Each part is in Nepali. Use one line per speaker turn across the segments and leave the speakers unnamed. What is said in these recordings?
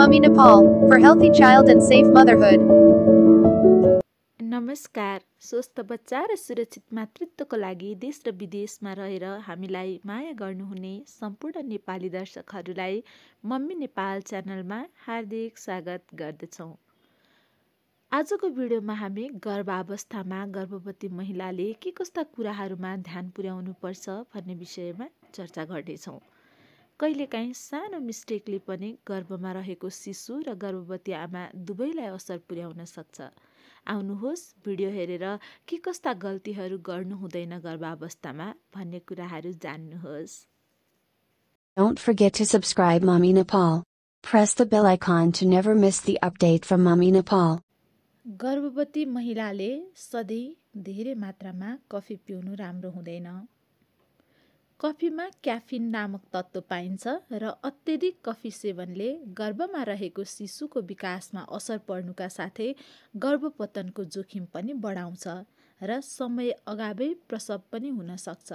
Mummy Nepal for healthy child and safe motherhood.
नमस्कार। स्वस्थ बच्चा र सुरक्षित मातृत्वको लागि देश र विदेशमा रहेर हामीलाई माया गर्नुहुने सम्पूर्ण नेपाली दर्शकहरूलाई मम्मी नेपाल च्यानलमा हार्दिक स्वागत गर्दछौँ। आजको भिडियोमा हामी गर्भावस्थामा गर्भवती महिलाले के कस्ता कुराहरूमा ध्यान पुर्याउनुपर्छ भन्ने विषयमा चर्चा गर्नेछौँ। कहिलेकाहीँ सानो मिस्टेकले पनि गर्भमा रहेको शिशु र गर्भवती आमा दुवैलाई असर पुर्याउन सक्छ। आउनुहोस् भिडियो हेरेर के कस्ता गल्तीहरू गर्नु हुँदैन गर्भावस्थामा भन्ने कुराहरू जान्नुहोस्।
Don't forget to subscribe Mummy Nepal. Press the bell icon to never miss the update from Mummy Nepal.
गर्भवती महिलाले सधैँ धेरै मात्रामा कफी पिउनु राम्रो हुँदैन। कफीमा क्याफिन नामक तत्त्व पाइन्छ र अत्यधिक कफी सेवनले गर्भमा रहेको शिशुको विकासमा असर पर्नुका साथै गर्भपतनको जोखिम पनि बढाउँछ र समय अगावै प्रसव पनि हुन सक्छ।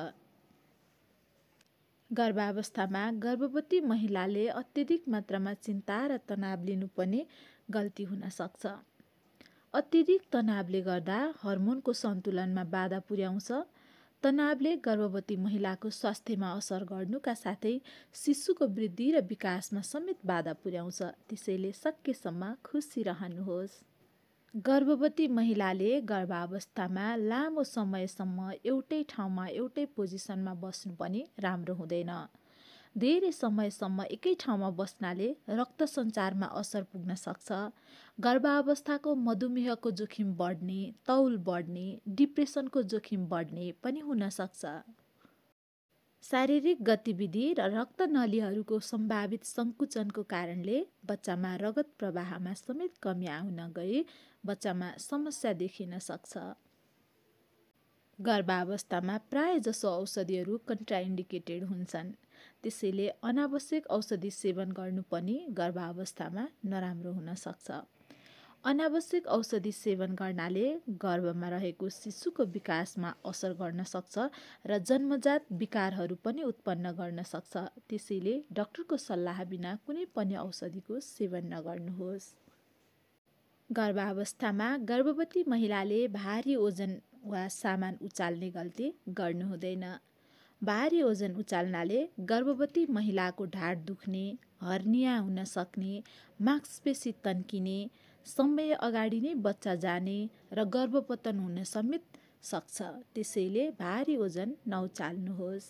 गर्भावस्थामा गर्भवती महिलाले अत्यधिक मात्रामा चिन्ता र तनाव लिनु पनि गल्ती हुन सक्छ। अत्यधिक तनावले गर्दा हर्मोनको सन्तुलनमा बाधा पुर्याउँछ। तनावले गर्भवती महिलाको स्वास्थ्यमा असर गर्नुका साथै शिशुको वृद्धि र विकासमा समेत बाधा पुर्याउँछ। त्यसैले सकेसम्म खुसी रहनुहोस्। गर्भवती महिलाले गर्भावस्थामा लामो समयसम्म एउटै ठाउँमा एउटै पोजिसनमा बस्नु पनि राम्रो हुँदैन। धेरै समयसम्म एकै ठाउँमा बस्नाले रक्त सञ्चारमा असर पुग्न सक्छ। गर्भावस्थाको मधुमेहको जोखिम बढ्ने, तौल बढ्ने, डिप्रेसनको जोखिम बढ्ने पनि हुन सक्छ। शारीरिक गतिविधि र रक्तनलीहरूको सम्भावित सङ्कुचनको कारणले बच्चामा रगत प्रवाहमा समेत कमी आउन गई बच्चामा समस्या देखिन सक्छ। गर्भावस्थामा प्रायजसो औषधिहरू कन्ट्राइन्डिकेटेड हुन्छन्। त्यसैले अनावश्यक औषधि सेवन गर्नु पनि गर्भावस्थामा नराम्रो हुन सक्छ। अनावश्यक औषधि सेवन गर्नाले गर्भमा रहेको शिशुको विकासमा असर गर्न सक्छ र जन्मजात विकारहरू पनि उत्पन्न गर्न सक्छ। त्यसैले डाक्टरको सल्लाह बिना कुनै पनि औषधिको सेवन नगर्नुहोस्। गर्भावस्थामा गर्भवती महिलाले भारी ओजन वा सामान उचाल्ने गल्ती गर्नु हुँदैन। भारी ओजन उचाल्नाले गर्भवती महिलाको ढाड दुख्ने, हर्निया हुन सक्ने, मांसपेशी तन्किने, समय अगाडि नै बच्चा जाने र गर्भपतन हुन समेत सक्छ। त्यसैले भारी ओजन नउचाल्नुहोस्।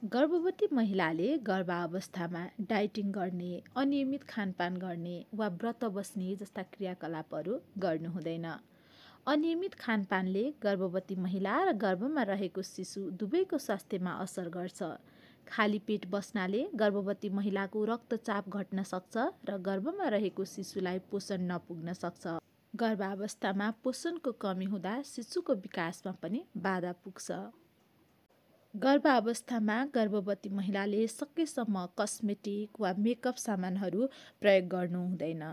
गर्भवती महिलाले गर्भावस्थामा डाइटिङ गर्ने, अनियमित खानपान गर्ने वा व्रत बस्ने जस्ता क्रियाकलापहरू गर्नु हुँदैन। अनियमित खानपानले गर्भवती महिला र गर्भमा रहेको शिशु दुवैको स्वास्थ्यमा असर गर्छ। खाली पेट बस्नाले गर्भवती महिलाको रक्तचाप घट्न सक्छ र गर्भमा रहेको शिशुलाई पोषण नपुग्न सक्छ। गर्भावस्थामा पोषणको कमी हुँदा शिशुको विकासमा पनि बाधा पुग्छ। गर्भावस्थामा गर्भवती महिलाले सकेसम्म कस्मेटिक वा मेकअप सामानहरू प्रयोग गर्नु हुँदैन।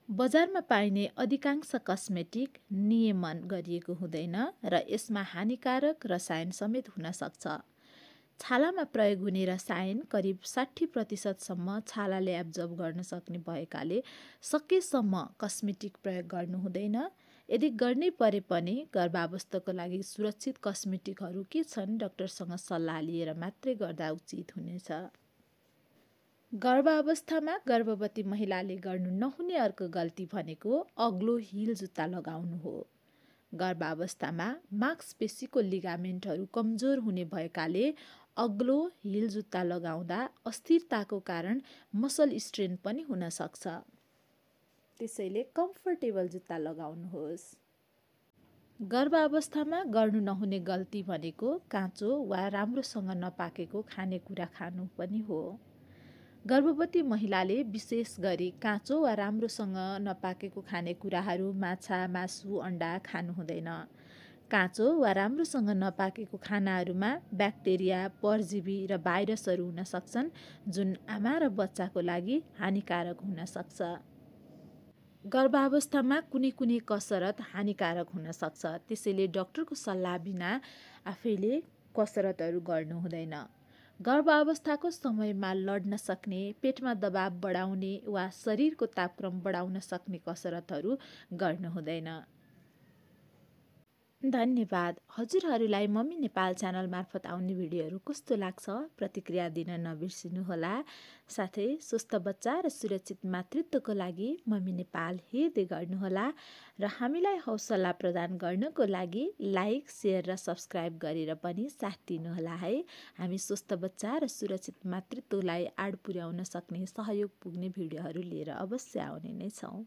बजारमा पाइने अधिकांश कस्मेटिक नियमन गरिएको हुँदैन र यसमा हानिकारक रसायन समेत हुन सक्छ। छालामा प्रयोग हुने रसायन करिब 60% छालाले एब्जर्ब गर्न सक्ने भएकाले सकेसम्म कस्मेटिक प्रयोग गर्नु हुँदैन। यदि गर्नै परे पनि गर्भावस्थाको लागि सुरक्षित कस्मेटिकहरू के छन् डाक्टरसँग सल्लाह लिएर मात्रै गर्दा उचित हुनेछ। गर्भावस्थामा गर्भवती महिलाले गर्नु नहुने अर्को गल्ती भनेको अग्लो हिल जुत्ता लगाउनु हो। गर्भावस्थामा मांसपेशीको लिगामेन्टहरू कमजोर हुने भएकाले अग्लो हिल जुत्ता लगाउँदा अस्थिरताको कारण मसल स्ट्रेन पनि हुन सक्छ। त्यसैले कम्फर्टेबल जुत्ता लगाउनुहोस्। गर्भावस्थामा गर्नु नहुने गल्ती भनेको काँचो वा राम्रोसँग नपाकेको खानेकुरा खानु पनि हो। गर्भवती महिलाले विशेष गरी काँचो वा राम्रोसँग नपाकेको खानेकुराहरू माछा, मासु, अन्डा खानु हुँदैन। काँचो वा राम्रोसँग नपाकेको खानाहरूमा ब्याक्टेरिया, परजीवी र भाइरसहरू हुन सक्छन् जुन आमा र बच्चाको लागि हानिकारक हुन सक्छ। गर्भावस्थामा कुनै कसरत हानिकारक हुन सक्छ। त्यसैले डाक्टरको सल्लाह बिना आफैले कसरतहरू गर्नु हुँदैन। गर्भावस्थाको समयमा लड्न सक्ने, पेटमा दबाव बढाउने वा शरीरको तापक्रम बढाउन सक्ने कसरतहरू गर्नु हुँदैन। धन्यवाद। हजुरहरूलाई मम्मी नेपाल च्यानल मार्फत आउने भिडियोहरू कस्तो लाग्छ प्रतिक्रिया दिन नबिर्सिनुहोला। साथै स्वस्थ बच्चा र सुरक्षित मातृत्वको लागि मम्मी नेपाल हेर्दै गर्नुहोला र हामीलाई हौसला प्रदान गर्नको लागि लाइक, सेयर र सब्सक्राइब गरेर पनि साथ दिनुहोला है। हामी स्वस्थ बच्चा र सुरक्षित मातृत्वलाई आड पुर्याउन सक्ने सहयोग पुग्ने भिडियोहरू लिएर अवश्य आउने नै छौँ।